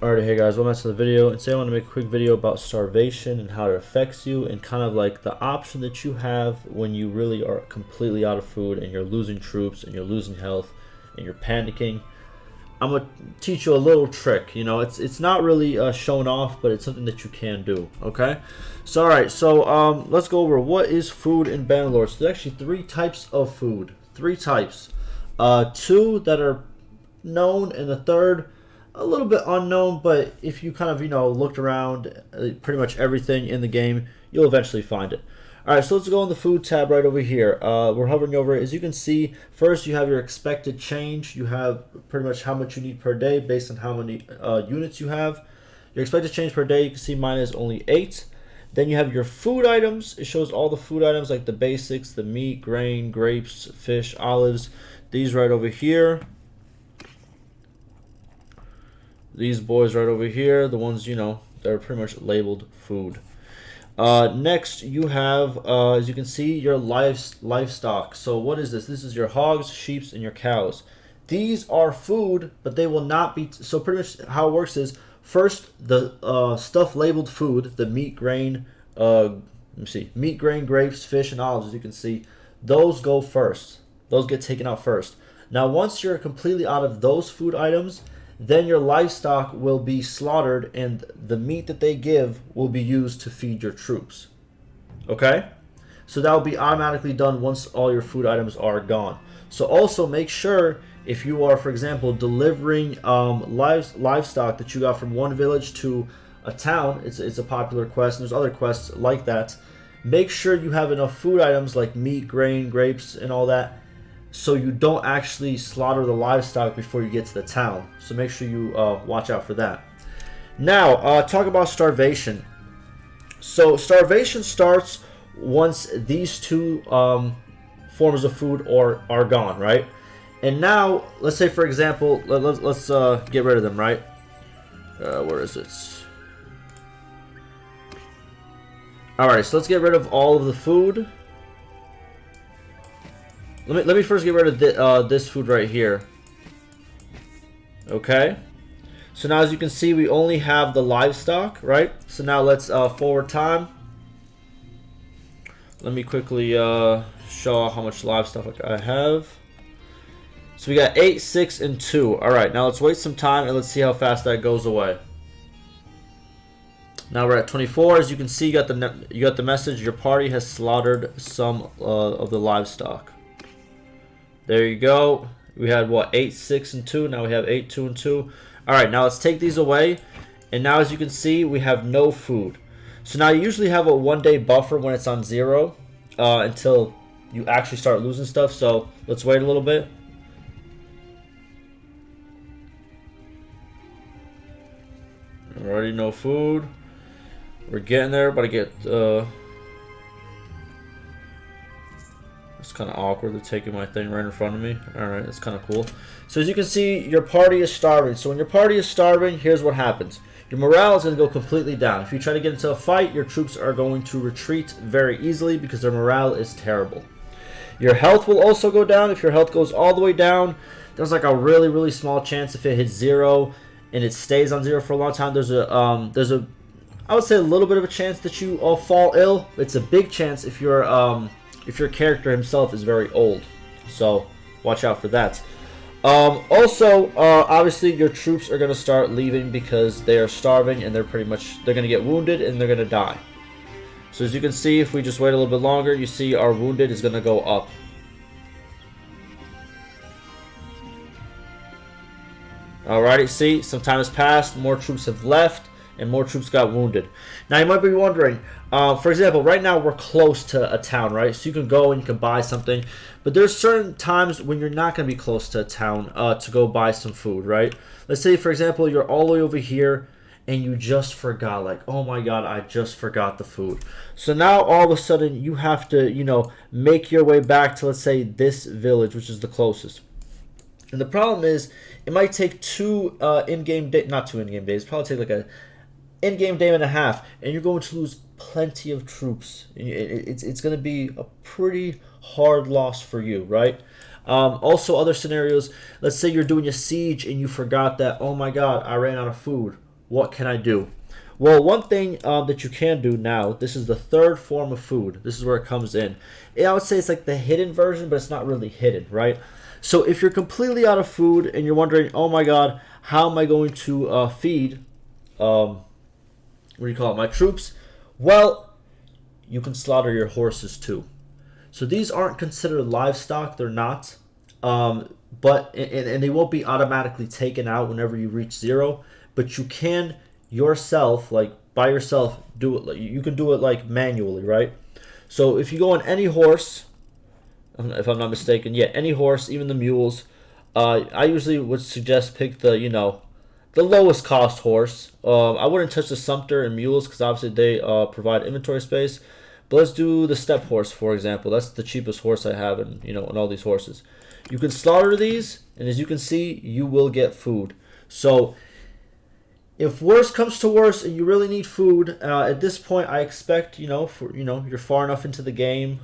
Alright, hey guys, welcome back to the video. And today I want to make a quick video about starvation and how it affects you and kind of like the option that you have when you really are completely out of food and you're losing troops and you're losing health and you're panicking. I'm going to teach you a little trick. You know, it's not really shown off, but it's something that you can do, okay? So, alright, so let's go over what is food in Bannerlord. So there's actually three types of food. Three types. Two that are known and the third a little bit unknown, but if you kind of, looked around pretty much everything in the game, you'll eventually find it. Alright, so let's go in the food tab right over here. We're hovering over it. As you can see, first you have your expected change. You have pretty much how much you need per day based on how many units you have. Your expected change per day, you can see mine is only 8. Then you have your food items. It shows all the food items like the basics, the meat, grain, grapes, fish, olives. These right over here. These boys right over here, the ones, that are pretty much labeled food. Next, you have, as you can see, your livestock. So what is this? This is your hogs, sheep, and your cows. These are food, but they will not be... So pretty much how it works is, first, the stuff labeled food, the meat, grain, meat, grain, grapes, fish, and olives, as you can see, those go first. Those get taken out first. Now, once you're completely out of those food items, then your livestock will be slaughtered and the meat that they give will be used to feed your troops. Okay? So that will be automatically done once all your food items are gone. So also make sure if you are, for example, delivering livestock that you got from one village to a town, it's a popular quest, and there's other quests like that, make sure you have enough food items like meat, grain, grapes, and all that, so you don't actually slaughter the livestock before you get to the town. So make sure you watch out for that. Now, talk about starvation. So starvation starts once these two forms of food are gone, right? And now, let's say for example, let's get rid of them, right? Where is it? Alright, so let's get rid of all of the food. Let me first get rid of this food right here. Okay. So now as you can see, we only have the livestock, right? So now let's forward time. Let me quickly show how much livestock I have. So we got 8, 6, and 2. Alright, now let's wait some time and let's see how fast that goes away. Now we're at 24. As you can see, you got the message. Your party has slaughtered some of the livestock. There you go. We had what, 8, 6, and 2. Now we have 8, 2, and 2. Alright, now let's take these away. And now as you can see, we have no food. So now you usually have a 1-day buffer when it's on 0 until you actually start losing stuff. So let's wait a little bit. Already no food. We're getting there, but I get... It's kind of awkward to taking my thing right in front of me. Alright, that's kind of cool. So as you can see, your party is starving. So when your party is starving, here's what happens. Your morale is going to go completely down. If you try to get into a fight, your troops are going to retreat very easily because their morale is terrible. Your health will also go down. If your health goes all the way down, there's like a really, really small chance if it hits 0 and it stays on 0 for a long time. There's a I would say a little bit of a chance that you all fall ill. It's a big chance if your character himself is very old. So watch out for that. Also, obviously your troops are going to start leaving because they are starving and they're going to get wounded and they're going to die. So as you can see, if we just wait a little bit longer, you see our wounded is going to go up. Alrighty, see, some time has passed, more troops have left, and more troops got wounded. Now you might be wondering, for example, right now we're close to a town, right? So you can go and you can buy something, but there's certain times when you're not going to be close to a town to go buy some food, right? Let's say, for example, you're all the way over here and you just forgot, like, oh my god, I just forgot the food. So now all of a sudden you have to, make your way back to, let's say, this village, which is the closest. And the problem is, it might take 2 in-game days, not 2 in-game days, probably take like a in-game day and a half, and you're going to lose plenty of troops. It's going to be a pretty hard loss for you, right? Also, other scenarios, let's say you're doing a siege and you forgot that, oh my god, I ran out of food. what can I do? Well, one thing that you can do now, this is the third form of food. This is where it comes in. I would say it's like the hidden version, but it's not really hidden, right? So if you're completely out of food and you're wondering, oh my God, how am I going to feed, what do you call it, my troops? Well, you can slaughter your horses too. So these aren't considered livestock, they're not. But and they won't be automatically taken out whenever you reach 0, but you can yourself, like by yourself, do it. Like you can do it like manually, right? So if you go on any horse, if I'm not mistaken, yeah, any horse, even the mules, I usually would suggest pick the the lowest cost horse. I wouldn't touch the sumpter and mules because obviously they provide inventory space. But let's do the step horse, for example. That's the cheapest horse I have in all these horses. You can slaughter these, and as you can see, you will get food. So if worse comes to worse and you really need food, at this point, I expect you're far enough into the game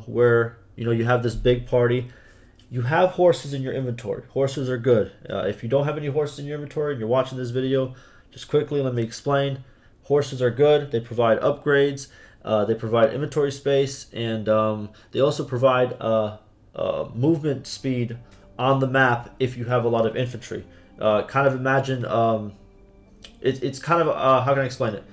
where you have this big party. You have horses in your inventory. Horses are good. If you don't have any horses in your inventory and you're watching this video, just quickly let me explain. Horses are good. They provide upgrades. They provide inventory space, and they also provide movement speed on the map if you have a lot of infantry. Kind of imagine, it's kind of, how can I explain it?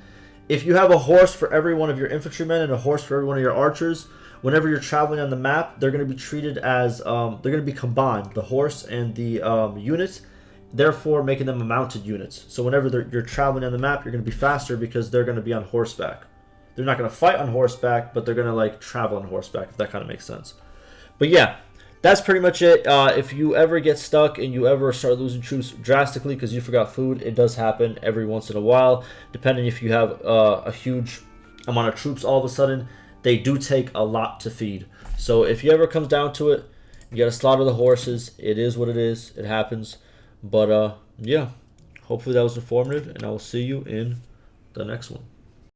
If you have a horse for every one of your infantrymen and a horse for every one of your archers, whenever you're traveling on the map, they're going to be treated as, they're going to be combined, the horse and the units, therefore making them mounted units. So whenever you're traveling on the map, you're going to be faster because they're going to be on horseback. They're not going to fight on horseback, but they're going to like travel on horseback, if that kind of makes sense. But yeah, that's pretty much it. If you ever get stuck and you ever start losing troops drastically because you forgot food, it does happen every once in a while. Depending if you have a huge amount of troops all of a sudden, they do take a lot to feed. So if you ever comes down to it, you got to slaughter the horses. It is what it is. It happens. But yeah, hopefully that was informative, and I will see you in the next one.